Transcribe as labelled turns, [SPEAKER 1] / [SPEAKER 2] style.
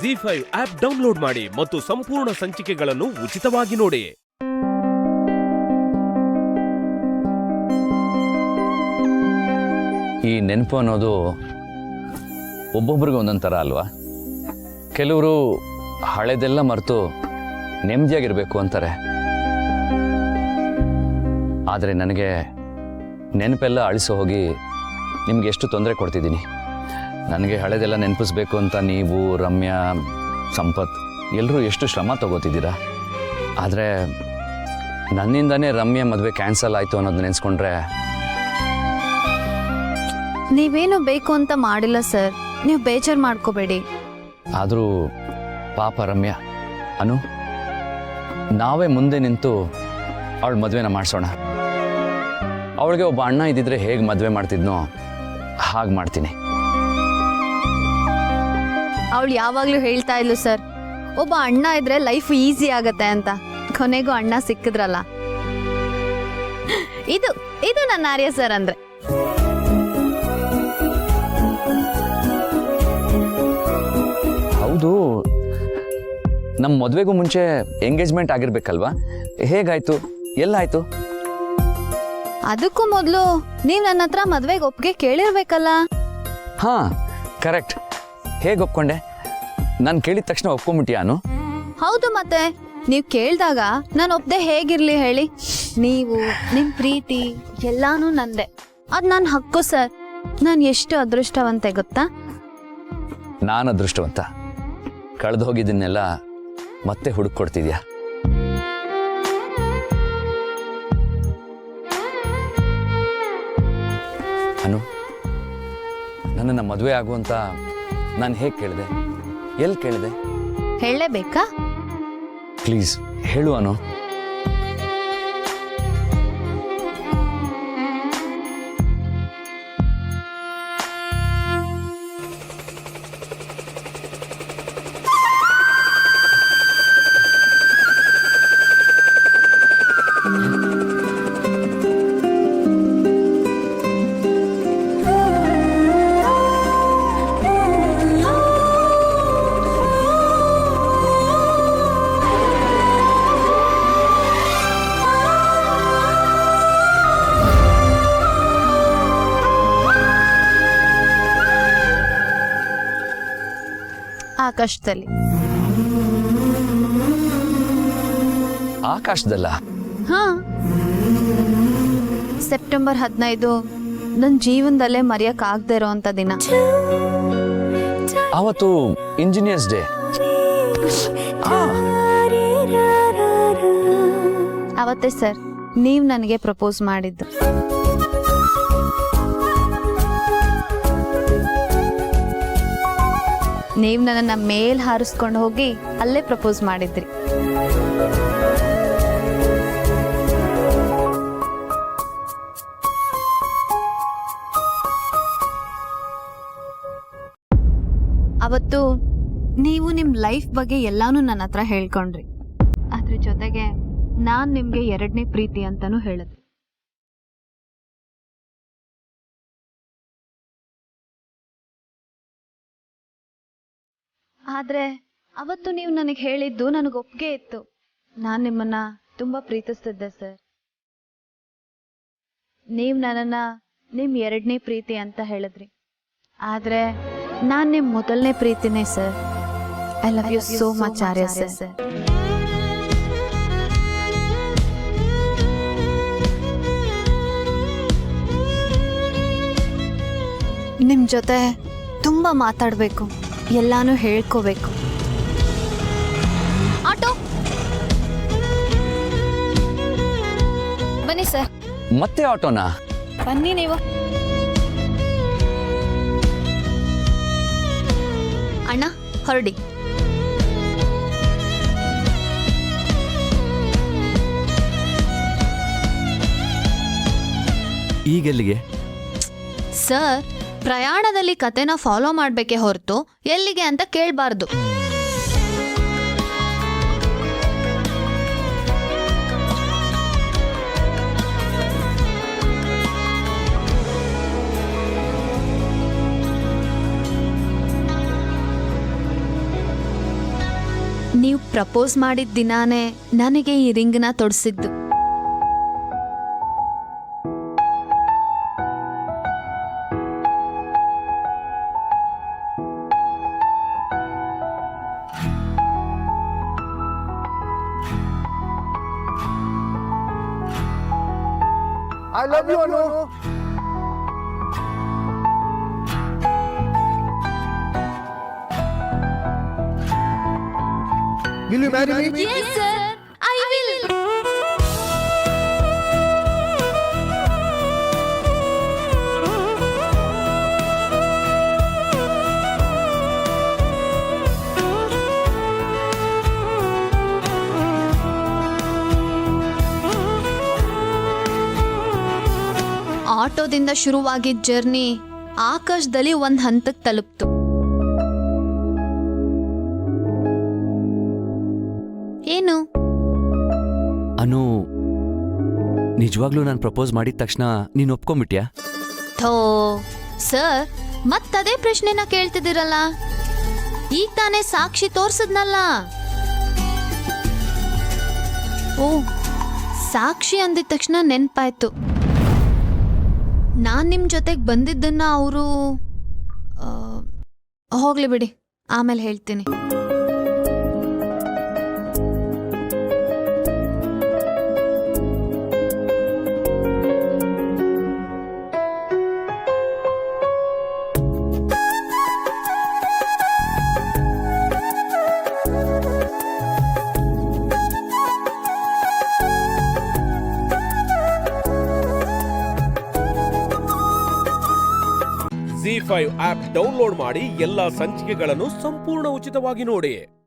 [SPEAKER 1] ZEE5 app download ಮಾಡಿ ಮತ್ತು ಸಂಪೂರ್ಣ ಸಂಚಿಕೆಗಳನ್ನು ಉಚಿತವಾಗಿ ನೋಡಿ.
[SPEAKER 2] ಈ ನೆನಪು ಅನ್ನೋದು ಒಬ್ಬೊಬ್ರಿಗೆ ಒಂದೊಂದು ಥರ ಅಲ್ವಾ? ಕೆಲವರು ಹಳೆದೆಲ್ಲ ಮರೆತು ನೆಮ್ಮದಿಯಾಗಿರಬೇಕು ಅಂತಾರೆ. ಆದರೆ ನನಗೆ ನೆನಪೆಲ್ಲ ಅಳಿಸೋ ಹೋಗಿ ನಿಮ್ಗೆ ಎಷ್ಟು ತೊಂದರೆ ಕೊಡ್ತಿದ್ದೀನಿ. ನನಗೆ ಹಳೆದೆಲ್ಲ ನೆನಪಿಸ್ಬೇಕು ಅಂತ ನೀವು, ರಮ್ಯಾ, ಸಂಪತ್ ಎಲ್ಲರೂ ಎಷ್ಟು ಶ್ರಮ ತಗೋತಿದ್ದೀರಾ. ಆದರೆ ನನ್ನಿಂದನೇ ರಮ್ಯಾ ಮದುವೆ ಕ್ಯಾನ್ಸಲ್ ಆಯಿತು ಅನ್ನೋದು ನೆನೆಸ್ಕೊಂಡ್ರೆ.
[SPEAKER 3] ನೀವೇನು ಬೇಕು ಅಂತ ಮಾಡಿಲ್ಲ ಸರ್, ನೀವು ಬೇಜಾರು ಮಾಡ್ಕೋಬೇಡಿ.
[SPEAKER 2] ಆದರೂ ಪಾಪ ರಮ್ಯಾ, ಅನು, ನಾವೇ ಮುಂದೆ ನಿಂತು ಅವಳ ಮದುವೆನ ಮಾಡಿಸೋಣ. ಅವಳಿಗೆ ಒಬ್ಬ ಅಣ್ಣ ಇದ್ದಿದ್ರೆ ಹೇಗೆ ಮದುವೆ ಮಾಡ್ತಿದ್ನೋ ಹಾಗೆ ಮಾಡ್ತೀನಿ.
[SPEAKER 3] ಅವಳು ಯಾವಾಗಲೂ ಹೇಳ್ತಾ ಇದ್ಲು ಸರ್, ಒಬ್ಬ ಅಣ್ಣ ಇದ್ರೆ ಲೈಫ್ ಈಸಿ ಆಗತ್ತೆ ಅಂತ. ಕೊನೆಗೂ ಅಣ್ಣ ಸಿಕ್ಕಿದ್ರಲ್ಲ. ಇದು ಇದು ನನ್ನ ಆರ್ಯ ಸರ್ ಅಂದ್ರೆ.
[SPEAKER 2] ಹೌದು, ನಮ್ಮ ಮದುವೆಗೂ ಮುಂಚೆ ಎಂಗೇಜ್ಮೆಂಟ್ ಆಗಿರ್ಬೇಕಲ್ವಾ? ಹೇಗಾಯ್ತು? ಎಲ್ಲಾಯ್ತು?
[SPEAKER 3] ಅದಕ್ಕೂ ಮೊದಲು ನೀವು ನನ್ನ ಹತ್ರ ಮದ್ವೆಗೆ ಒಪ್ಪಿಗೆ ಕೇಳಿರ್ಬೇಕಲ್ಲ.
[SPEAKER 2] ಹಾ, ಕರೆಕ್ಟ್. ಹೇಗೆ ಒಪ್ಕೊಂಡೆ? ನಾನು ಕೇಳಿದ ತಕ್ಷಣ ಒಪ್ಕೊಂಬಿಟ್ಟಿಯಾನು?
[SPEAKER 3] ಹೌದು, ಮತ್ತೆ ನೀವು ಕೇಳಿದಾಗ ನಾನು ಒಪ್ಪದೆ ಹೇಗಿರ್ಲಿ ಹೇಳಿ? ನೀವು, ನಿಮ್ ಪ್ರೀತಿ ಎಲ್ಲಾನು ನಂದೆ. ಅದ್ ನನ್ನ ಹಕ್ಕು ಸರ್. ನಾನು ಎಷ್ಟು ಅದೃಷ್ಟವಂತೆ ಗೊತ್ತಾ?
[SPEAKER 2] ನಾನು ಅದೃಷ್ಟವಂತ. ಕಳೆದು ಹೋಗಿದ್ದನ್ನೆಲ್ಲ ಮತ್ತೆ ಹುಡುಕೊಡ್ತಿದ್ಯಾ? ಅನು, ನನ್ನನ್ನು ಮದುವೆ ಆಗುವಂತ ನಾನು ಹೇಗೆ ಕೇಳಿದೆ? ಎಲ್ಲಿ ಕೇಳಿದೆ?
[SPEAKER 3] ಹೇಳಲೇಬೇಕಾ?
[SPEAKER 2] ಪ್ಲೀಸ್ ಹೇಳು ಅನು.
[SPEAKER 3] ಆಕಾಶದಲ್ಲಿ.
[SPEAKER 2] ಆಕಾಶದಲ್ಲ?
[SPEAKER 3] ಹಾ, ಸೆಪ್ಟೆಂಬರ್ 15 ನನ್ನ ಜೀವನದಲ್ಲೇ ಮರೆಯಕ್ ಆಗದೆ ಇರೋಂಥ ದಿನ.
[SPEAKER 2] ಅವತ್ತು ಇಂಜಿನಿಯರ್ಸ್ ಡೇ.
[SPEAKER 3] ಅವತ್ತೇ ಸರ್ ನೀವು ನನಗೆ ಪ್ರಪೋಸ್ ಮಾಡಿದ್ದು. ನೀವು ನನ್ನನ್ನ ಮೇಲ್ ಹಾರಿಸ್ಕೊಂಡು ಹೋಗಿ ಅಲ್ಲೇ ಪ್ರಪೋಸ್ ಮಾಡಿದ್ರಿ. ಅವತ್ತು ನೀವು ನಿಮ್ ಲೈಫ್ ಬಗ್ಗೆ ಎಲ್ಲಾನು ನನ್ನ ಹತ್ರ ಹೇಳ್ಕೊಂಡ್ರಿ. ಅದ್ರ ಜೊತೆಗೆ ನಾನ್ ನಿಮ್ಗೆ 2ನೇ ಪ್ರೀತಿ ಅಂತಾನು ಹೇಳಿದ್ರಿ. ಆದ್ರೆ ಅವತ್ತು ನೀವು ನನಗೆ ಹೇಳಿದ್ದು ನನಗೆ ಒಪ್ಪಿಗೆ ಇತ್ತು. ನಾನು ನಿಮ್ಮನ್ನ ತುಂಬಾ ಪ್ರೀತಿಸ್ತಿದ್ದೆ ಸರ್. ನೀವು ನನ್ನನ್ನ ನಿಮ್ 2ನೇ ಪ್ರೀತಿ ಅಂತ ಹೇಳಿದ್ರಿ. ಆದ್ರೆ ನಾನ್ ನಿಮ್ ಮೊದಲನೇ ಪ್ರೀತಿನೇ sir. I love you so much Arya sir. ನಿಮ್ ಜೊತೆ ತುಂಬಾ ಮಾತಾಡ್ಬೇಕು, ಎಲ್ಲಾನು ಹೇಳ್ಕೋಬೇಕು. ಆಟೋ ಬನ್ನಿ ಸರ್.
[SPEAKER 2] ಮತ್ತೆ ಆಟೋನಾ?
[SPEAKER 3] ಬನ್ನಿ ನೀವು. ಅಣ್ಣ ಹೊರಡಿ.
[SPEAKER 2] ಈಗೆಲ್ಲಿಗೆ?
[SPEAKER 3] ಸರ್, ಪ್ರಯಾಣದಲ್ಲಿ ಕತೆನ ಫಾಲೋ ಮಾಡ್ಬೇಕೆ ಹೊರತು ಎಲ್ಲಿಗೆ ಅಂತ ಕೇಳಬಾರ್ದು. ನೀವು ಪ್ರಪೋಸ್ ಮಾಡಿದ ದಿನಾನೇ ನನಗೆ ಈ ರಿಂಗ್ನ ತೊಡಿಸಿದ್ದು.
[SPEAKER 4] I love you, Anu. Will you marry me?
[SPEAKER 3] Yes, sir. I will. ಆಟೋದಿಂದ ಶುರುವಾಗಿದ್ದ ಜರ್ನಿ ಆಕಾಶದಲ್ಲಿ ಒಂದ್ ಹಂತಕ್ಕೆ ತಲುಪ್ತು. ಏನು?
[SPEAKER 2] ಅನು, ನಿಜವಾಗ್ಲೂ ನಾನು ಪ್ರಪೋಸ್ ಮಾಡಿದ ತಕ್ಷಣ ನೀನು ಒಪ್ಕೊಂಬಿಟ್ಯಾ?
[SPEAKER 3] ಥೋ ಸರ್, ಮತ್ತದೇ ಪ್ರಶ್ನೆನ ಕೇಳ್ತಿದ್ದೀರಲ್ಲ. ಈಗ ತಾನೇ ಸಾಕ್ಷಿ ತೋರ್ಸದ್ನಲ್ಲ. ಓ, ಸಾಕ್ಷಿ ಅಂದಿದ ತಕ್ಷಣ ನೆನ್ಪಾಯ್ತು. ನಾನ್ ನಿಮ್ ಜೊತೆಗೆ ಬಂದಿದ್ದನ್ನ ಅವರು ಹೋಗ್ಲಿ ಬಿಡಿ, ಆಮೇಲೆ ಹೇಳ್ತೀನಿ.
[SPEAKER 1] ZEE5 ಆಪ್ ಡೌನ್ಲೋಡ್ ಮಾಡಿ ಎಲ್ಲಾ ಸಂಚಿಕೆಗಳನ್ನು ಸಂಪೂರ್ಣ ಉಚಿತವಾಗಿ ನೋಡಿ.